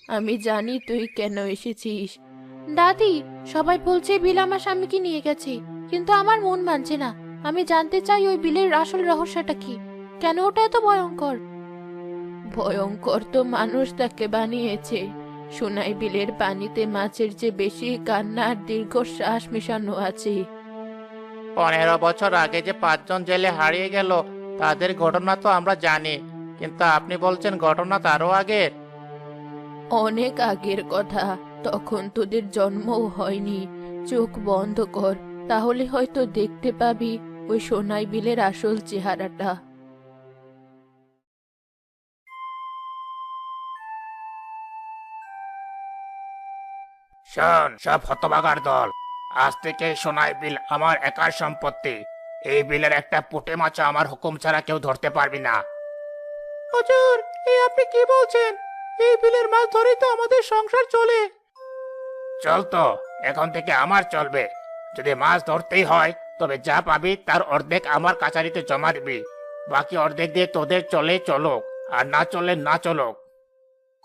আমি জানি তুই কেন এসেছিস। দাদি, সবাই বলছে বিল আমার স্বামীকে নিয়ে গেছে, কিন্তু আমার মন মানছে না। আমি জানতে চাই ওই বিলের আসল রহস্যটা কি, কেন ওটা এত ভয়ঙ্কর। ভয়ঙ্কর তো মানুষ তাকে বানিয়েছে। সোনাই বিলের পানিতে মাছের চেয়ে বেশি কান্না আর দীর্ঘশ্বাস মেশানো আছে। 15 বছর আগে যে 5জন জেলে হারিয়ে গেল, তাদের ঘটনা তো আমরা জানি, কিন্তু আপনি বলছেন ঘটনা তারও আগের। অনেক আগের কথা, তখন তোদের জন্মও হয়নি। চোখ বন্ধ কর, তাহলে হয়তো দেখতে পাবি ওই সোনাই বিলের আসল চেহারাটা। শোন সব হতভাগার দল, আজ থেকে এই সোনাই বিল আমার একার সম্পত্তি। এই বিলের একটা পুঁটি মাছ আমার হুকুম ছাড়া কেউ ধরতে পারবি না। হুজুর, এই আপনি কি বলছেন? এই বিলের মাছ ধরেই তো আমাদের সংসার চলে। চল তো, এখন থেকে আমার চলবে। যদি মাছ ধরতেই হয়, তবে যা পাবি তার অর্ধেক আমার কাছারিতে জমা দিবি। বাকি অর্ধেক দিয়ে তোদের চলে চলুক, আর না চলে না চলুক।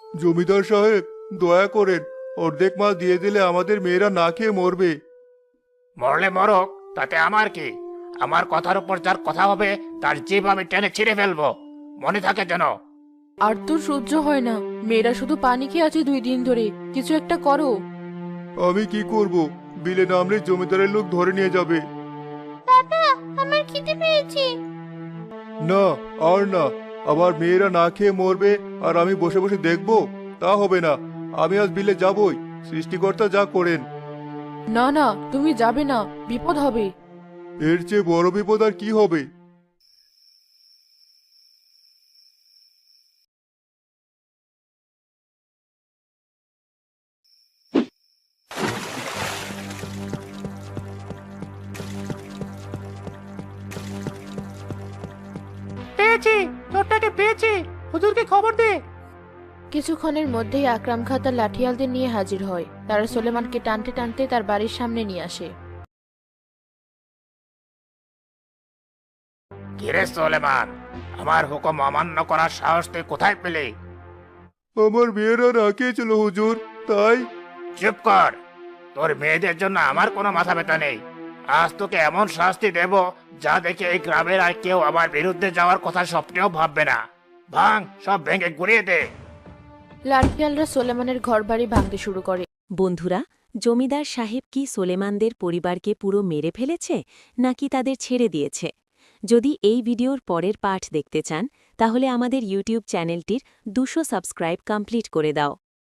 জমিদার সাহেব, দয়া করেন, অর্ধেক মাছ দিয়ে দিলে আমাদের মেয়েরা না খেয়ে মরবে। মরলে মরক, তাতে আমার কি? আমার কথার উপর যার কথা হবে তার জিভ আমি টেনে ছিঁড়ে ফেলবো। মনে থাকে যেন। আর তোর সহ্য হয় না? মেয়েরা শুধু পানি খেয়ে আছে 2 দিন ধরে, কিছু একটা করো। আমি কি করব? বিলে নামলে জমিদারের লোক ধরে নিয়ে যাবে। বাবা, আমার খিদে পেয়েছে। না, আর না। আমার মেয়েরা না খেয়ে মরবে আর আমি বসে বসে দেখবো? তা হবে না। আমি আজ বিলে যাবই, সৃষ্টিকর্তা যা করেন। না না, তুমি যাবে না, বিপদ হবে। এর চেয়ে বড় বিপদ আর কি হবে? পেয়েছি, তোরটাকে পেয়েছি। হুজুরকে খবর দে। কিছুক্ষণের মধ্যেই আকরাম খাঁ তার লাঠিয়ালদের নিয়ে হাজির হয়। তারা সোলেমানকে টানতে টানতে তার বাড়ির সামনে নিয়ে আসে। কিরে সোলেমান, আমার হুকুম অমান্য করার সাহস তুই কোথায় পেলি? আমার মেয়েরা না খেয়েছিল হুজুর, তাই। চুপ কর। তোর মেয়েদের জন্য আমার কোনো মাথা ব্যথা নেই। আজ তোকে এমন শাস্তি দেব, যা দেখে এই গ্রামের আর কেউ আমার বিরুদ্ধে যাওয়ার কথা স্বপ্নেও ভাববে না। ভাঙ, সব ভেঙে গুড়িয়ে দে। লাঠিয়ালরা সোলেমানের ঘরবাড়ি ভাঙতে শুরু করে। বন্ধুরা, জমিদার সাহেব কি সোলেমানদের পরিবারকে পুরো মেরে ফেলেছে, নাকি তাদের ছেড়ে দিয়েছে? যদি এই ভিডিওর পরের পার্ট দেখতে চান, তাহলে আমাদের ইউটিউব চ্যানেলটির 200 সাবস্ক্রাইব কমপ্লিট করে দাও।